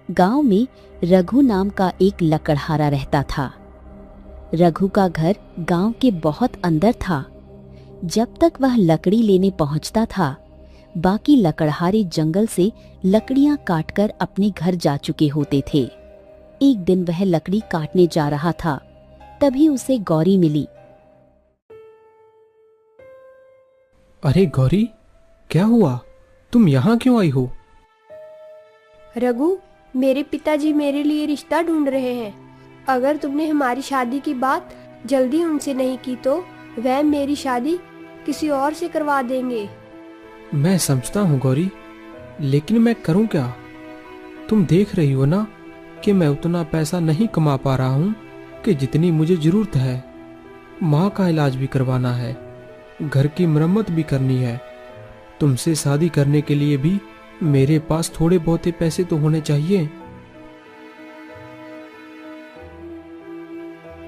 गांव में रघु नाम का एक लकड़हारा रहता था। रघु का घर गांव के बहुत अंदर था। जब तक वह लकड़ी लेने पहुंचता था, बाकी लकड़हारे जंगल से लकड़ियां काटकर अपने घर जा चुके होते थे। एक दिन वह लकड़ी काटने जा रहा था, तभी उसे गौरी मिली। अरे गौरी, क्या हुआ? तुम यहाँ क्यों आई हो? रघु, मेरे पिताजी मेरे लिए रिश्ता ढूंढ रहे हैं। अगर तुमने हमारी शादी की बात जल्दी उनसे नहीं की तो वह मेरी शादी किसी और से करवा देंगे। मैं समझता हूँ गौरी, लेकिन मैं करूँ क्या? तुम देख रही हो ना कि मैं उतना पैसा नहीं कमा पा रहा हूँ कि जितनी मुझे जरूरत है। माँ का इलाज भी करवाना है, घर की मरम्मत भी करनी है। तुमसे शादी करने के लिए भी मेरे पास थोड़े बहुते पैसे तो होने चाहिए।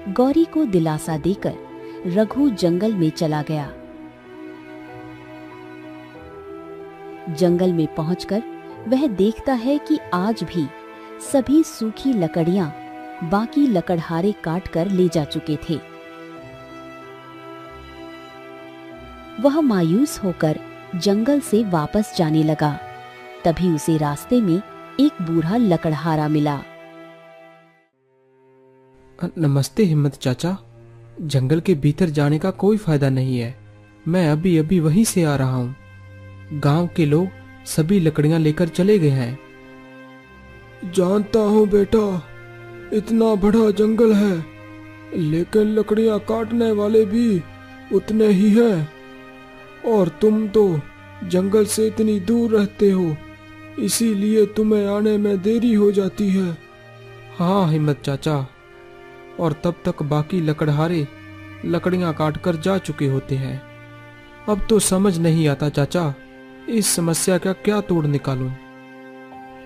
गौरी को दिलासा देकर रघु जंगल में चला गया। जंगल में पहुंचकर वह देखता है कि आज भी सभी सूखी लकड़ियां बाकी लकड़हारे काट कर ले जा चुके थे। वह मायूस होकर जंगल से वापस जाने लगा। तभी उसे रास्ते में एक बूढ़ा लकड़हारा मिला। नमस्ते हिम्मत चाचा, जंगल के भीतर जाने का कोई फायदा नहीं है। मैं अभी अभी वहीं से आ रहा हूँ। गांव के लोग सभी लकड़ियां लेकर चले गए हैं। जानता हूँ बेटा, इतना बड़ा जंगल है, लेकिन लकड़ियां काटने वाले भी उतने ही हैं। और तुम तो जंगल से इतनी दूर रहते हो, इसीलिए तुम्हें आने में देरी हो जाती है। हाँ हिम्मत चाचा, और तब तक बाकी लकड़हारे लकड़ियां काटकर जा चुके होते हैं। अब तो समझ नहीं आता चाचा, इस समस्या का क्या तोड़ निकालूं?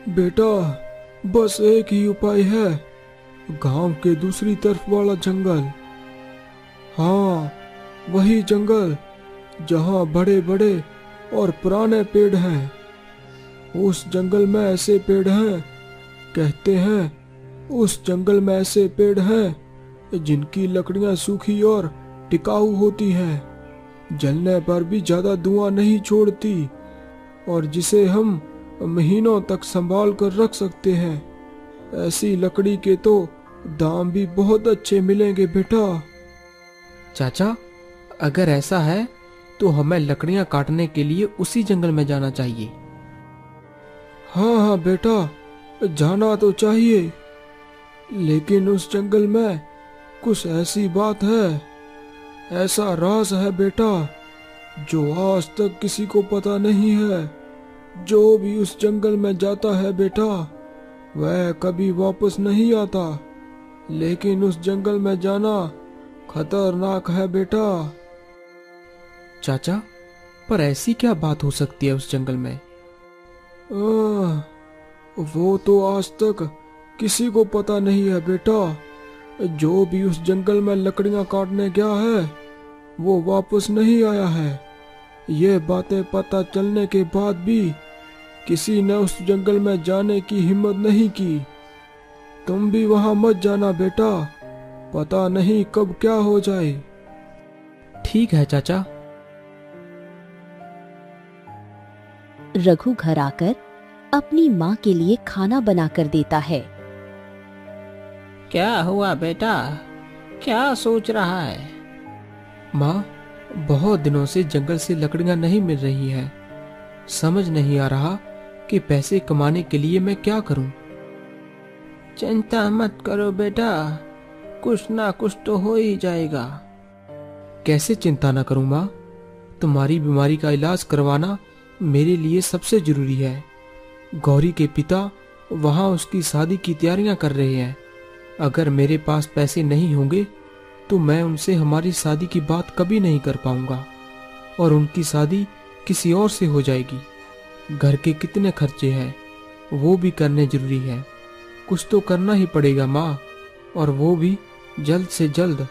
बेटा, बस एक ही उपाय है, गांव के दूसरी तरफ वाला जंगल। हाँ, वही जंगल जहां बड़े बड़े और पुराने पेड़ हैं। उस जंगल में ऐसे पेड़ हैं, कहते हैं उस जंगल में ऐसे पेड़ हैं जिनकी लकड़ियां सूखी और टिकाऊ होती हैं, जलने पर भी ज्यादा धुआं नहीं छोड़ती, और जिसे हम महीनों तक संभाल कर रख सकते हैं। ऐसी लकड़ी के तो दाम भी बहुत अच्छे मिलेंगे बेटा। चाचा, अगर ऐसा है तो हमें लकड़ियां काटने के लिए उसी जंगल में जाना चाहिए। हाँ हाँ बेटा, जाना तो चाहिए, लेकिन उस जंगल में कुछ ऐसी बात है, ऐसा राज है बेटा, जो आज तक किसी को पता नहीं है। जो भी उस जंगल में जाता है बेटा, वह कभी वापस नहीं आता। लेकिन उस जंगल में जाना खतरनाक है बेटा। चाचा, पर ऐसी क्या बात हो सकती है उस जंगल में? वो तो आज तक किसी को पता नहीं है बेटा। जो भी उस जंगल में लकड़ियां काटने गया है, वो वापस नहीं आया है। ये बातें पता चलने के बाद भी किसी ने उस जंगल में जाने की हिम्मत नहीं की। तुम भी वहां मत जाना बेटा, पता नहीं कब क्या हो जाए। ठीक है चाचा। रघु घर आकर अपनी माँ के लिए खाना बनाकर देता है। क्या हुआ बेटा, क्या सोच रहा है? माँ, बहुत दिनों से जंगल से लकड़ियां नहीं मिल रही हैं। समझ नहीं आ रहा कि पैसे कमाने के लिए मैं क्या करूं। चिंता मत करो बेटा, कुछ ना कुछ तो हो ही जाएगा। कैसे चिंता ना करूं माँ? तुम्हारी बीमारी का इलाज करवाना मेरे लिए सबसे जरूरी है। गौरी के पिता वहां उसकी शादी की तैयारियां कर रहे हैं। अगर मेरे पास पैसे नहीं होंगे तो मैं उनसे हमारी शादी की बात कभी नहीं कर पाऊंगा, और उनकी शादी किसी और से हो जाएगी। घर के कितने खर्चे हैं, वो भी करने जरूरी है। कुछ तो करना ही पड़ेगा माँ, और वो भी जल्द से जल्द।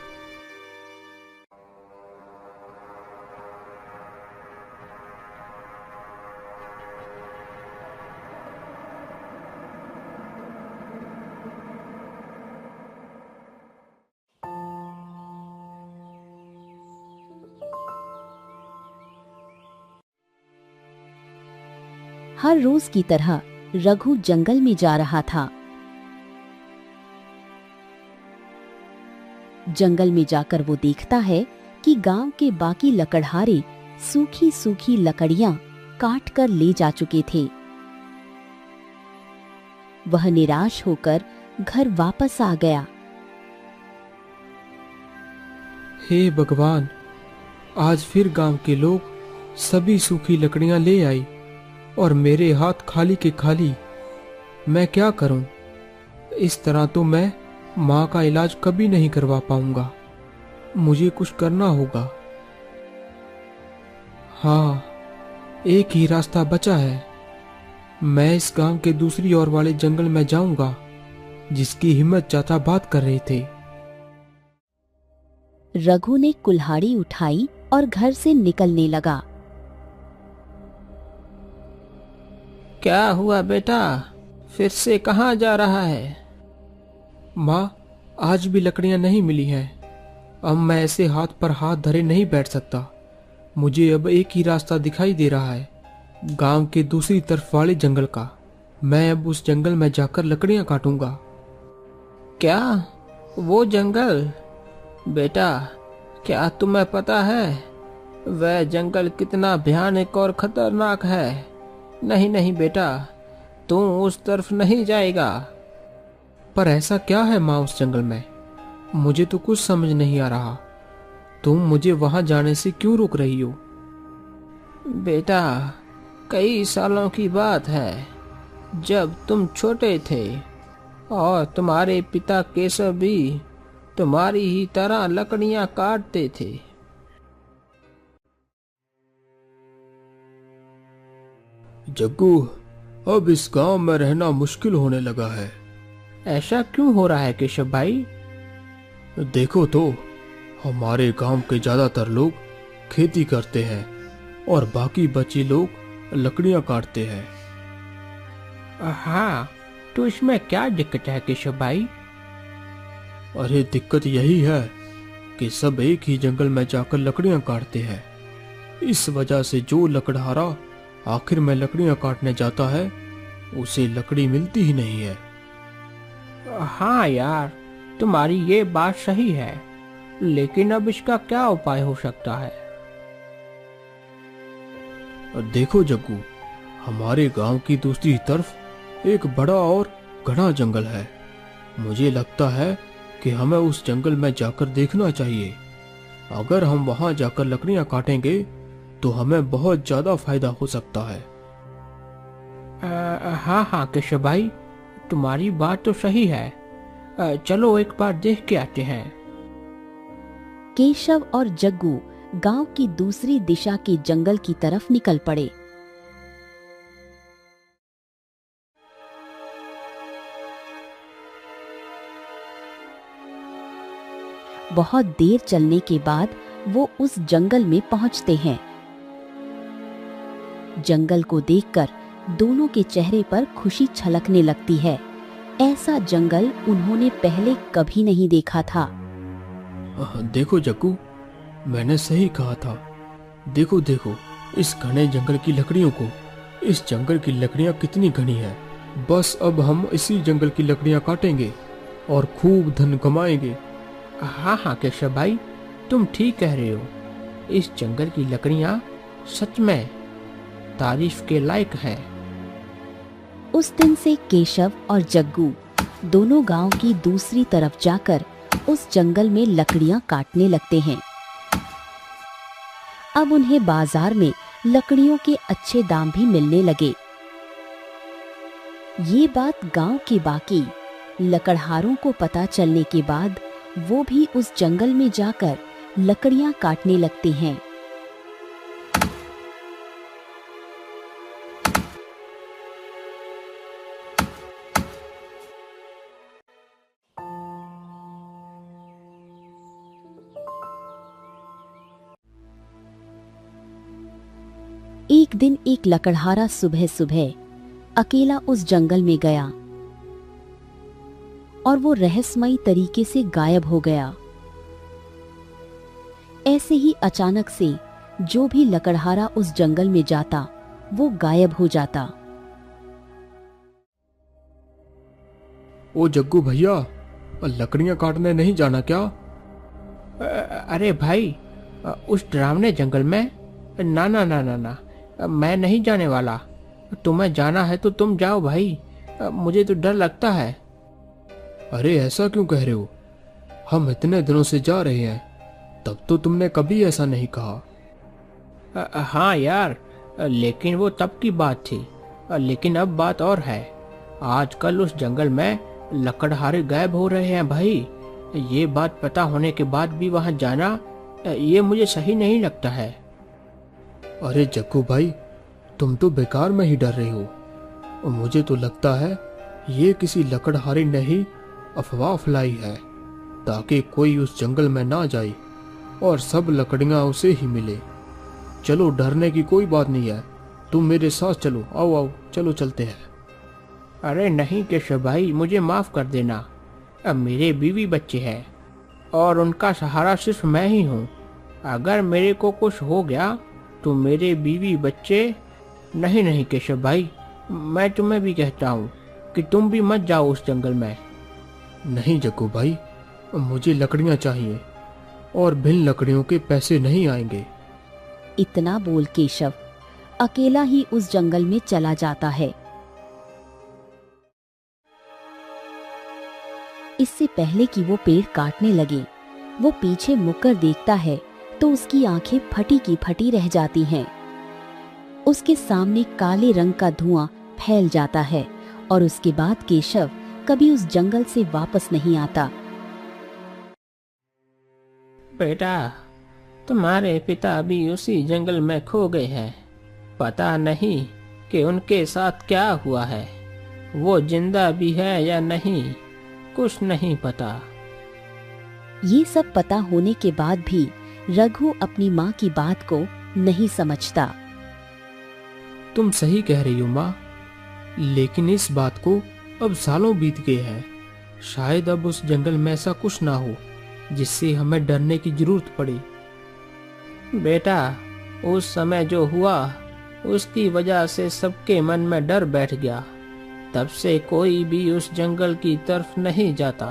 हर रोज की तरह रघु जंगल में जा रहा था। जंगल में जाकर वो देखता है कि गांव के बाकी लकड़हारे सूखी सूखी लकड़ियां काट कर ले जा चुके थे। वह निराश होकर घर वापस आ गया। हे भगवान, आज फिर गांव के लोग सभी सूखी लकड़ियां ले आई और मेरे हाथ खाली के खाली। मैं क्या करूं? इस तरह तो मैं माँ का इलाज कभी नहीं करवा पाऊंगा। मुझे कुछ करना होगा। हाँ, एक ही रास्ता बचा है। मैं इस गांव के दूसरी ओर वाले जंगल में जाऊंगा जिसकी हिम्मत चाचा बात कर रहे थे। रघु ने कुल्हाड़ी उठाई और घर से निकलने लगा। क्या हुआ बेटा, फिर से कहाँ जा रहा है? माँ, आज भी लकड़ियां नहीं मिली हैं। अब मैं ऐसे हाथ पर हाथ धरे नहीं बैठ सकता। मुझे अब एक ही रास्ता दिखाई दे रहा है, गांव के दूसरी तरफ वाले जंगल का। मैं अब उस जंगल में जाकर लकड़ियां काटूंगा। क्या वो जंगल? बेटा, क्या तुम्हें पता है वह जंगल कितना भयानक और खतरनाक है? नहीं नहीं बेटा, तू उस तरफ नहीं जाएगा। पर ऐसा क्या है माँ उस जंगल में? मुझे तो कुछ समझ नहीं आ रहा। तुम मुझे वहां जाने से क्यों रोक रही हो? बेटा, कई सालों की बात है, जब तुम छोटे थे और तुम्हारे पिता केशव भी तुम्हारी ही तरह लकड़ियां काटते थे। जग्गू, अब इस गांव में रहना मुश्किल होने लगा है। ऐसा क्यों हो रहा है केशव भाई? देखो तो, हमारे गांव के ज्यादातर लोग खेती करते हैं और बाकी बचे लोग लकड़ियां काटते हैं। हाँ, तो इसमें क्या दिक्कत है केशव भाई? अरे दिक्कत यही है कि सब एक ही जंगल में जाकर लकड़ियां काटते हैं। इस वजह से जो लकड़हारा आखिर में लकड़ियां काटने जाता है उसे लकड़ी मिलती ही नहीं है। हाँ यार, तुम्हारी ये बात सही है, लेकिन अब इसका क्या उपाय हो सकता है? देखो जग्गू, हमारे गांव की दूसरी तरफ एक बड़ा और घना जंगल है। मुझे लगता है कि हमें उस जंगल में जाकर देखना चाहिए। अगर हम वहां जाकर लकड़ियां काटेंगे तो हमें बहुत ज्यादा फायदा हो सकता है। हाँ हाँ केशव भाई, तुम्हारी बात तो सही है। चलो एक बार देख के आते हैं। केशव और जग्गू गांव की दूसरी दिशा के जंगल की तरफ निकल पड़े। बहुत देर चलने के बाद वो उस जंगल में पहुंचते हैं। जंगल को देखकर दोनों के चेहरे पर खुशी छलकने लगती है। ऐसा जंगल उन्होंने पहले कभी नहीं देखा था। देखो जग्गू, मैंने सही कहा था। देखो देखो, इस घने जंगल की लकड़ियों को। इस जंगल की लकड़ियां कितनी घनी हैं। बस अब हम इसी जंगल की लकड़ियां काटेंगे और खूब धन कमाएंगे। हाँ हाँ केशव भाई, तुम ठीक कह रहे हो। इस जंगल की लकड़ियां सच में तारीफ के लायक हैं। उस दिन से केशव और जग्गू दोनों गांव की दूसरी तरफ जाकर उस जंगल में लकड़ियां काटने लगते हैं। अब उन्हें बाजार में लकड़ियों के अच्छे दाम भी मिलने लगे। ये बात गांव के बाकी लकड़हारों को पता चलने के बाद वो भी उस जंगल में जाकर लकड़ियां काटने लगते हैं। एक दिन एक लकड़हारा सुबह सुबह अकेला उस जंगल में गया और वो रहस्यमयी तरीके से गायब हो गया। ऐसे ही अचानक से जो भी लकड़हारा उस जंगल में जाता वो गायब हो जाता। ओ जग्गू भैया, लकड़ियां काटने नहीं जाना क्या? अरे भाई, उस डरावने जंगल में ना ना ना ना ना, मैं नहीं जाने वाला। तुम्हें जाना है तो तुम जाओ भाई, मुझे तो डर लगता है। अरे ऐसा क्यों कह रहे हो? हम इतने दिनों से जा रहे हैं, तब तो तुमने कभी ऐसा नहीं कहा। हाँ यार, लेकिन वो तब की बात थी। लेकिन अब बात और है। आजकल उस जंगल में लकड़हारे गायब हो रहे हैं भाई। ये बात पता होने के बाद भी वहां जाना, ये मुझे सही नहीं लगता है। अरे जग्गू भाई, तुम तो बेकार में ही डर रहे हो। और मुझे तो लगता है ये किसी लकड़हारे ने ही अफवाह फैलाई है, ताकि कोई उस जंगल में ना जाए और सब लकड़ियां उसे ही मिले। चलो, डरने की कोई बात नहीं है, तुम मेरे साथ चलो। आओ आओ, चलो चलते हैं। अरे नहीं केशव भाई, मुझे माफ कर देना। अब मेरे बीवी बच्चे हैं और उनका सहारा सिर्फ मैं ही हूँ। अगर मेरे को कुछ हो गया तो मेरे बीवी बच्चे नहीं। नहीं केशव भाई, मैं तुम्हें भी कहता हूँ कि तुम भी मत जाओ उस जंगल में। नहीं जग्गू भाई, मुझे लकड़ियां चाहिए और बिन लकड़ियों के पैसे नहीं आएंगे। इतना बोल केशव अकेला ही उस जंगल में चला जाता है। इससे पहले कि वो पेड़ काटने लगे, वो पीछे मुड़कर देखता है तो उसकी आंखें फटी की फटी रह जाती हैं। उसके सामने काले रंग का धुआं फैल जाता है और उसके बाद केशव कभी उस जंगल से वापस नहीं आता। बेटा, तुम्हारे पिता भी उसी जंगल में खो गए हैं। पता नहीं कि उनके साथ क्या हुआ है। वो जिंदा भी है या नहीं, कुछ नहीं पता। ये सब पता होने के बाद भी रघु अपनी माँ की बात को नहीं समझता। तुम सही कह रही हो माँ, लेकिन इस बात को अब सालों बीत गए हैं। शायद अब उस जंगल में ऐसा कुछ ना हो जिससे हमें डरने की जरूरत पड़े। बेटा, उस समय जो हुआ उसकी वजह से सबके मन में डर बैठ गया। तब से कोई भी उस जंगल की तरफ नहीं जाता।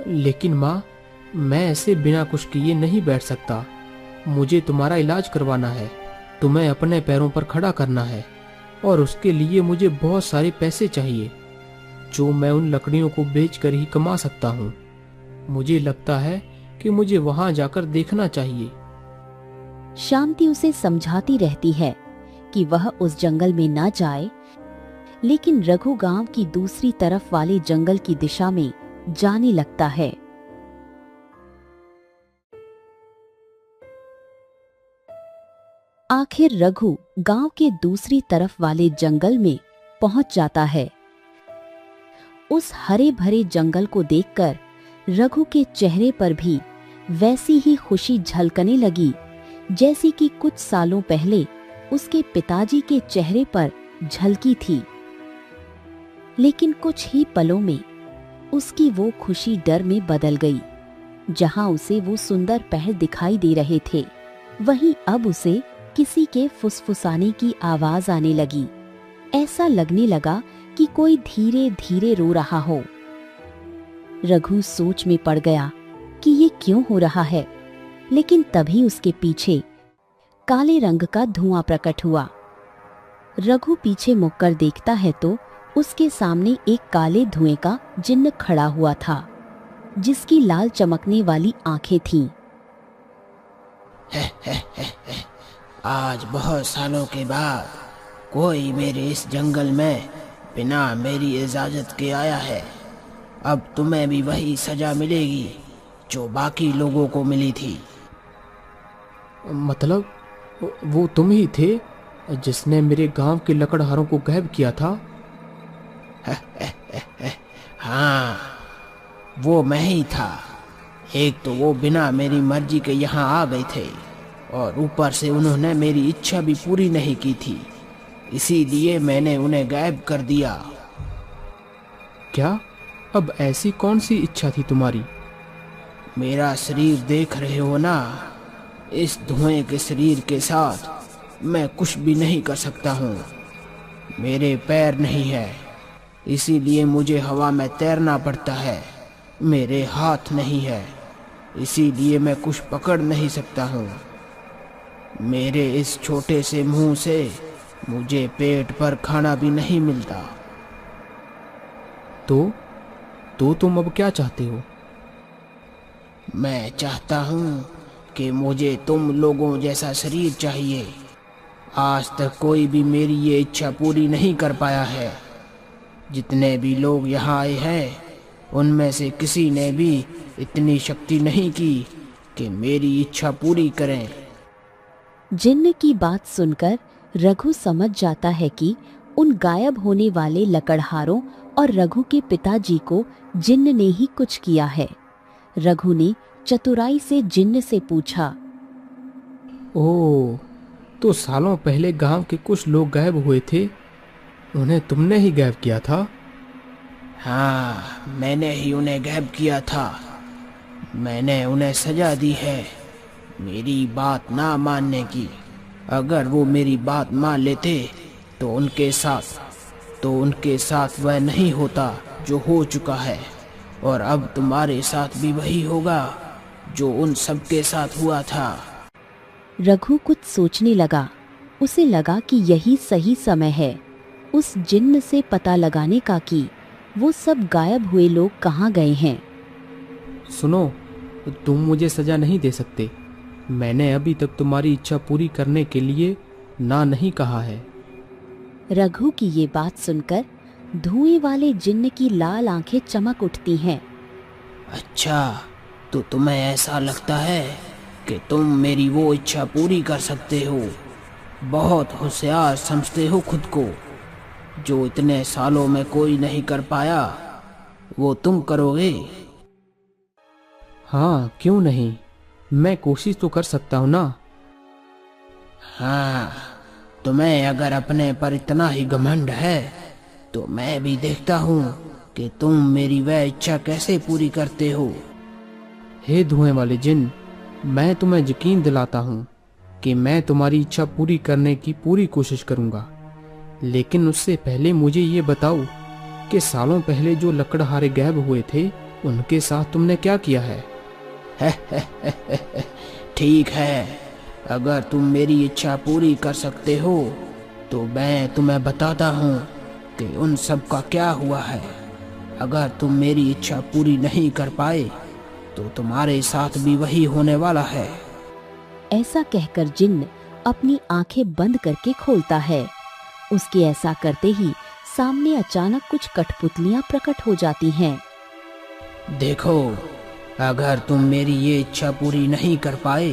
लेकिन माँ, मैं ऐसे बिना कुछ किए नहीं बैठ सकता। मुझे तुम्हारा इलाज करवाना है, तुम्हें अपने पैरों पर खड़ा करना है और उसके लिए मुझे बहुत सारे पैसे चाहिए, जो मैं उन लकड़ियों को बेचकर ही कमा सकता हूँ। मुझे लगता है कि मुझे वहां जाकर देखना चाहिए। शांति उसे समझाती रहती है कि वह उस जंगल में ना जाए, लेकिन रघु गांव की दूसरी तरफ वाले जंगल की दिशा में जाने लगता है। आखिर रघु गांव के दूसरी तरफ वाले जंगल में पहुंच जाता है। उस हरे भरे जंगल को देखकर रघु के चेहरे पर भी वैसी ही खुशी झलकने लगी जैसी कि कुछ सालों पहले उसके पिताजी के चेहरे पर झलकी थी। लेकिन कुछ ही पलों में उसकी वो खुशी डर में बदल गई। जहां उसे वो सुंदर पहर दिखाई दे रहे थे, वहीं अब उसे किसी के फुसफुसाने की आवाज आने लगी। ऐसा लगने लगा कि कोई धीरे धीरे रो रहा हो। रघु सोच में पड़ गया कि ये क्यों हो रहा है, लेकिन तभी उसके पीछे काले रंग का धुआं प्रकट हुआ। रघु पीछे मुड़कर देखता है तो उसके सामने एक काले धुएं का जिन्न खड़ा हुआ था, जिसकी लाल चमकने वाली आंखें थीं। आज बहुत सालों के बाद कोई मेरे इस जंगल में बिना मेरी इजाजत के आया है। अब तुम्हें भी वही सजा मिलेगी जो बाकी लोगों को मिली थी। मतलब वो तुम ही थे जिसने मेरे गांव के लकड़हारों को गायब किया था? हाँ, वो मैं ही था। एक तो वो बिना मेरी मर्जी के यहाँ आ गए थे और ऊपर से उन्होंने मेरी इच्छा भी पूरी नहीं की थी, इसीलिए मैंने उन्हें गायब कर दिया। क्या? अब ऐसी कौन सी इच्छा थी तुम्हारी? मेरा शरीर देख रहे हो ना, इस धुएं के शरीर के साथ मैं कुछ भी नहीं कर सकता हूँ। मेरे पैर नहीं है, इसीलिए मुझे हवा में तैरना पड़ता है। मेरे हाथ नहीं है, इसीलिए मैं कुछ पकड़ नहीं सकता हूँ। मेरे इस छोटे से मुंह से मुझे पेट पर खाना भी नहीं मिलता। तो तुम अब क्या चाहते हो? मैं चाहता हूँ कि मुझे तुम लोगों जैसा शरीर चाहिए। आज तक कोई भी मेरी ये इच्छा पूरी नहीं कर पाया है। जितने भी लोग यहाँ आए हैं, उनमें से किसी ने भी इतनी शक्ति नहीं की कि मेरी इच्छा पूरी करें। जिन्न की बात सुनकर रघु समझ जाता है कि उन गायब होने वाले लकड़हारों और रघु के पिताजी को जिन्न ने ही कुछ किया है। रघु ने चतुराई से जिन्न से पूछा, ओह, तो सालों पहले गांव के कुछ लोग गायब हुए थे, उन्हें तुमने ही गायब किया था? हाँ, मैंने ही उन्हें गायब किया था। मैंने उन्हें सजा दी है मेरी बात ना मानने की। अगर वो मेरी बात मान लेते तो उनके साथ वह नहीं होता जो हो चुका है, और अब तुम्हारे साथ भी वही होगा जो उन सबके साथ हुआ था। रघु कुछ सोचने लगा। उसे लगा कि यही सही समय है उस जिन्न से पता लगाने का कि वो सब गायब हुए लोग कहाँ गए हैं। सुनो, तुम मुझे सजा नहीं दे सकते। मैंने अभी तक तुम्हारी इच्छा पूरी करने के लिए ना नहीं कहा है। रघु की ये बात सुनकर धुएं वाले जिन्न की लाल आंखें चमक उठती हैं। अच्छा, तो तुम्हें ऐसा लगता है कि तुम मेरी वो इच्छा पूरी कर सकते हो? बहुत होशियार समझते हो खुद को। जो इतने सालों में कोई नहीं कर पाया, वो तुम करोगे? हाँ, क्यों नहीं, मैं कोशिश तो कर सकता हूँ ना। हाँ, तुम्हें अगर अपने पर इतना ही घमंड है तो मैं भी देखता हूँ कि तुम मेरी वह इच्छा कैसे पूरी करते हो। हे धुएं वाले जिन, मैं तुम्हें यकीन दिलाता हूँ कि मैं तुम्हारी इच्छा पूरी करने की पूरी कोशिश करूँगा, लेकिन उससे पहले मुझे ये बताओ कि सालों पहले जो लकड़हारे गायब हुए थे, उनके साथ तुमने क्या किया है? ठीक है, अगर तुम मेरी इच्छा पूरी कर सकते हो तो मैं तुम्हें बताता हूँ कि उन सब का क्या हुआ है। अगर तुम मेरी इच्छा पूरी नहीं कर पाए तो तुम्हारे साथ भी वही होने वाला है। ऐसा कहकर जिन्न अपनी आंखें बंद करके खोलता है। उसके ऐसा करते ही सामने अचानक कुछ कठपुतलियां प्रकट हो जाती हैं। देखो, अगर तुम मेरी ये इच्छा पूरी नहीं कर पाए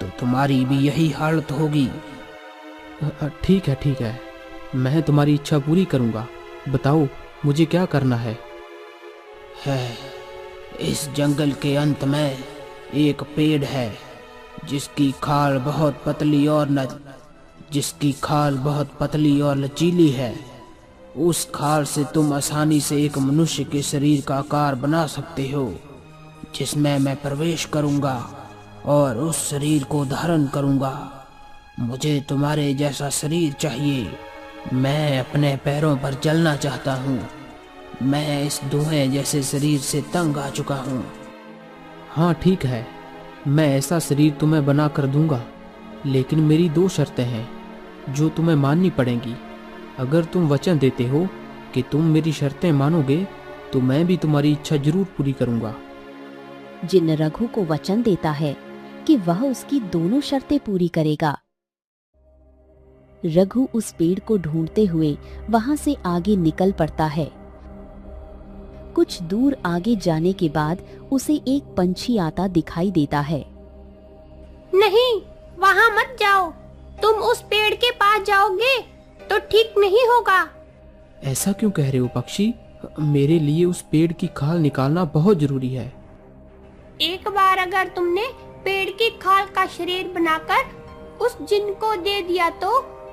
तो तुम्हारी भी यही हालत होगी। ठीक है, मैं तुम्हारी इच्छा पूरी करूँगा। बताओ, मुझे क्या करना है? इस जंगल के अंत में एक पेड़ है जिसकी खाल बहुत पतली और लचीली है। उस खाल से तुम आसानी से एक मनुष्य के शरीर का आकार बना सकते हो, जिसमें मैं प्रवेश करूंगा और उस शरीर को धारण करूंगा। मुझे तुम्हारे जैसा शरीर चाहिए। मैं अपने पैरों पर चलना चाहता हूँ। मैं इस धुएं जैसे शरीर से तंग आ चुका हूँ। हाँ ठीक है, मैं ऐसा शरीर तुम्हें बना कर दूंगा, लेकिन मेरी 2 शर्तें हैं जो तुम्हें माननी पड़ेंगी। अगर तुम वचन देते हो कि तुम मेरी शर्तें मानोगे तो मैं भी तुम्हारी इच्छा जरूर पूरी करूंगा। जिन्न रघु को वचन देता है कि वह उसकी दोनों शर्तें पूरी करेगा। रघु उस पेड़ को ढूंढते हुए वहां से आगे निकल पड़ता है। कुछ दूर आगे जाने के बाद उसे एक पंछी आता दिखाई देता है। नहीं, वहाँ मत जाओ। तुम उस पेड़ के पास जाओगे तो ठीक नहीं होगा। ऐसा क्यों कह रहे हो पक्षी? मेरे लिए उस पेड़ की खाल निकालना बहुत जरूरी है। एक बार अगर तुमने पेड़ की खाल का शरीर बनाकर उस जिन्न को दे दिया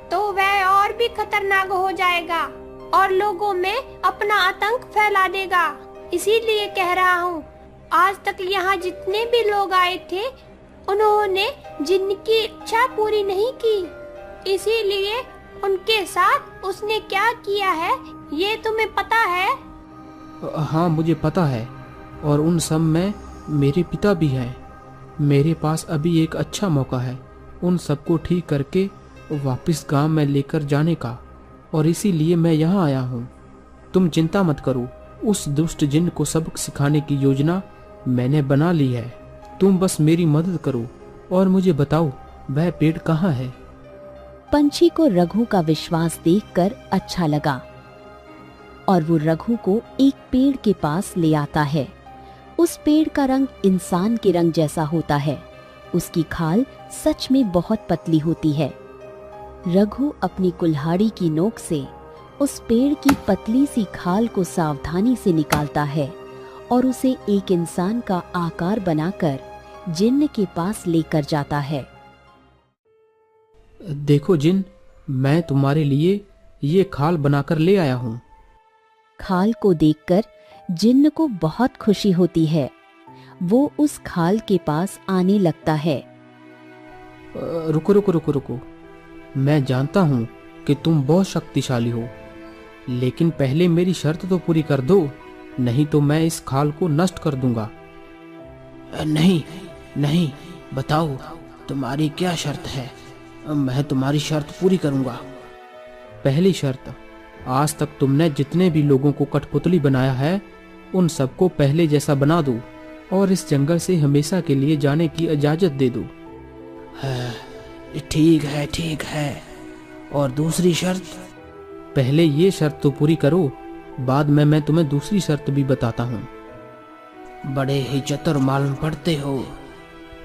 तो वह और भी खतरनाक हो जाएगा और लोगों में अपना आतंक फैला देगा। इसीलिए कह रहा हूँ, आज तक यहाँ जितने भी लोग आए थे उन्होंने जिन्न की इच्छा पूरी नहीं की। इसीलिए उनके साथ उसने क्या किया है ये तुम्हें पता है? हाँ, मुझे पता है, और उन सब में मेरे पिता भी हैं। मेरे पास अभी एक अच्छा मौका है उन सबको ठीक करके वापस गांव में लेकर जाने का, और इसीलिए मैं यहाँ आया हूँ। तुम चिंता मत करो, उस दुष्ट जिन को सबक सिखाने की योजना मैंने बना ली है। तुम बस मेरी मदद करो और मुझे बताओ वह पेड़ कहाँ है। पंछी को रघु का विश्वास देखकर अच्छा लगा और वो रघु को एक पेड़ के पास ले आता है। उस पेड़ का रंग इंसान के रंग जैसा होता है। उसकी खाल सच में बहुत पतली होती है। रघु अपनी कुल्हाड़ी की नोक से उस पेड़ की पतली सी खाल को सावधानी से निकालता है और उसे एक इंसान का आकार बनाकर जिन्न के पास लेकर जाता है। देखो जिन, मैं तुम्हारे लिए ये खाल बनाकर ले आया हूँ। खाल को देखकर जिन्न को बहुत खुशी होती है। वो उस खाल के पास आने लगता है। रुको रुको रुको रुको, मैं जानता हूँ कि तुम बहुत शक्तिशाली हो, लेकिन पहले मेरी शर्त तो पूरी कर दो, नहीं तो मैं इस खाल को नष्ट कर दूंगा। नहीं नहीं, बताओ तुम्हारी क्या शर्त है? मैं तुम्हारी शर्त पूरी करूंगा। पहली शर्त, आज तक तुमने जितने भी लोगों को कठपुतली बनाया है उन सबको पहले जैसा बना दो और इस जंगल से हमेशा के लिए जाने की इजाजत दे दो। ठीक है। और दूसरी शर्त? पहले ये शर्त तो पूरी करो, बाद में मैं तुम्हें दूसरी शर्त भी बताता हूँ। बड़े ही चतुर मालूम पड़ते हो।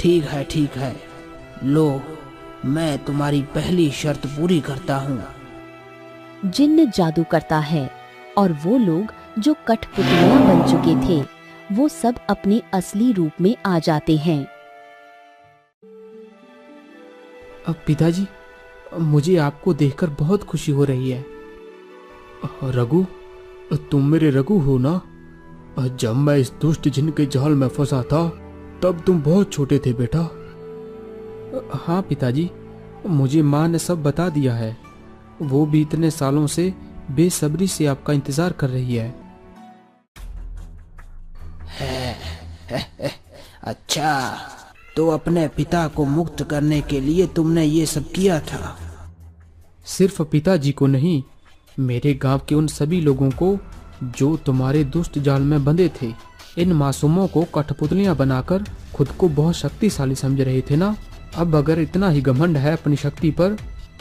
ठीक है, लो, मैं तुम्हारी पहली शर्त पूरी करता हूँ। जिन्न जादू करता है और वो लोग जो कठपुतलियां बन चुके थे वो सब अपने असली रूप में आ जाते हैं। अब पिताजी, मुझे आपको देखकर बहुत खुशी हो रही है। रघु, तुम मेरे रघु हो ना? जब मैं इस दुष्ट जिन के जाल में फंसा था तब तुम बहुत छोटे थे बेटा। हाँ पिताजी, मुझे माँ ने सब बता दिया है। वो भी इतने सालों से बेसब्री से आपका इंतजार कर रही है। अच्छा, तो अपने पिता को मुक्त करने के लिए तुमने ये सब किया था? सिर्फ पिताजी को नहीं, मेरे गांव के उन सभी लोगों को जो तुम्हारे दुष्ट जाल में बंधे थे। इन मासूमों को कठपुतलियां बनाकर खुद को बहुत शक्तिशाली समझ रहे थे ना। अब अगर इतना ही घमंड है अपनी शक्ति पर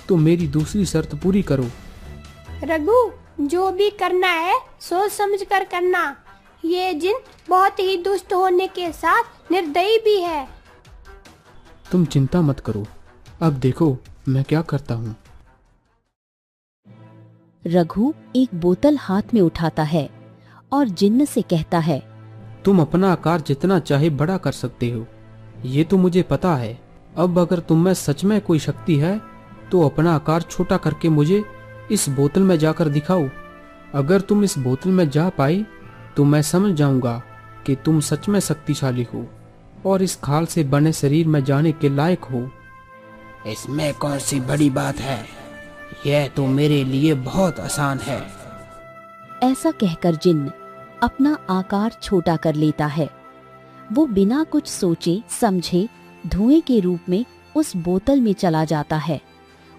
तो मेरी दूसरी शर्त पूरी करो। रघु, जो भी करना है सोच समझ कर करना। ये जिन बहुत ही दुष्ट होने के साथ निर्दयी भी है। तुम चिंता मत करो, अब देखो मैं क्या करता हूँ। रघु एक बोतल हाथ में उठाता है और जिन्न से कहता है, तुम अपना आकार जितना चाहे बड़ा कर सकते हो, ये तो मुझे पता है। अब अगर तुम में सच में कोई शक्ति है तो अपना आकार छोटा करके मुझे इस बोतल में जाकर दिखाओ। अगर तुम इस बोतल में जा पाई तो मैं समझ जाऊंगा कि तुम सच में शक्तिशाली हो और इस खाल से बने शरीर में जाने के लायक हो। इसमें कौन सी बड़ी बात है, यह तो मेरे लिए बहुत आसान है। ऐसा कहकर जिन्न अपना आकार छोटा कर लेता है। वो बिना कुछ सोचे समझे धुएं के रूप में उस बोतल में चला जाता है।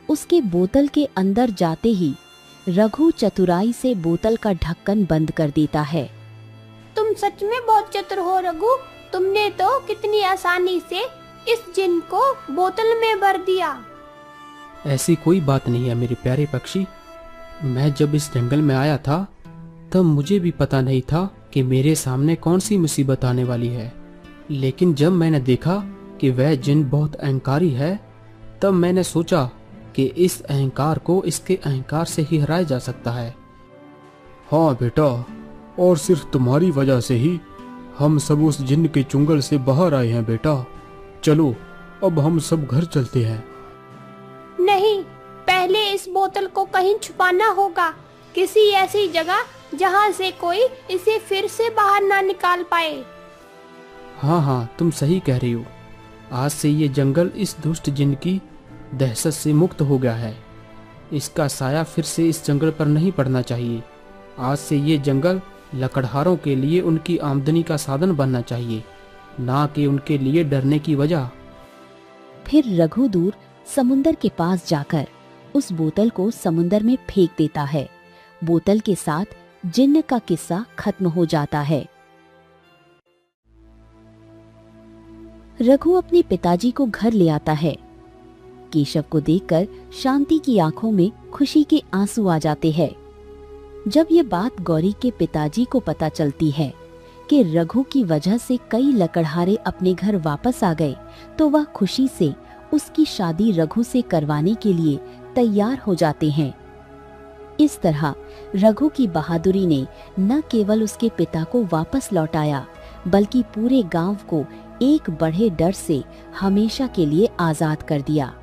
उसके बोतल के अंदर जाते ही रघु चतुराई से बोतल का ढक्कन बंद कर देता है। तुम सच में बहुत चतुर हो रघु। तुमने तो कितनी आसानी से इस जिन को बोतल में भर दिया। ऐसी कोई बात नहीं है मेरे प्यारे पक्षी। मैं जब इस जंगल में आया था तब मुझे भी पता नहीं था कि मेरे सामने कौन सी मुसीबत आने वाली है, लेकिन जब मैंने देखा कि वह जिन बहुत अहंकारी है तब मैंने सोचा कि इस अहंकार को इसके अहंकार से ही हराया जा सकता है। हाँ बेटा, और सिर्फ तुम्हारी वजह से ही हम सब उस जिन्न के चुंगल से बाहर आए हैं बेटा। चलो अब हम सब घर चलते हैं। नहीं, पहले इस बोतल को कहीं छुपाना होगा, किसी ऐसी जगह जहाँ से कोई इसे फिर से बाहर ना निकाल पाए। हाँ, तुम सही कह रही हो। आज से ये जंगल इस दुष्ट जिन की दहशत से मुक्त हो गया है। इसका साया फिर से इस जंगल पर नहीं पड़ना चाहिए। आज से ये जंगल लकड़हारों के लिए उनकी आमदनी का साधन बनना चाहिए, ना कि उनके लिए डरने की वजह। फिर रघु दूर समुंदर के पास जाकर उस बोतल को समुंदर में फेंक देता है। बोतल के साथ जिन्न का किस्सा खत्म हो जाता है। रघु अपने पिताजी को घर ले आता है। केशव को देखकर शांति की आंखों में खुशी के आंसू आ जाते हैं। जब ये बात गौरी के पिताजी को पता चलती है कि रघु की वजह से कई लकड़हारे अपने घर वापस आ गए, तो वह खुशी से उसकी शादी रघु से करवाने के लिए तैयार हो जाते हैं। इस तरह रघु की बहादुरी ने न केवल उसके पिता को वापस लौटाया, बल्कि पूरे गांव को एक बड़े डर से हमेशा के लिए आजाद कर दिया।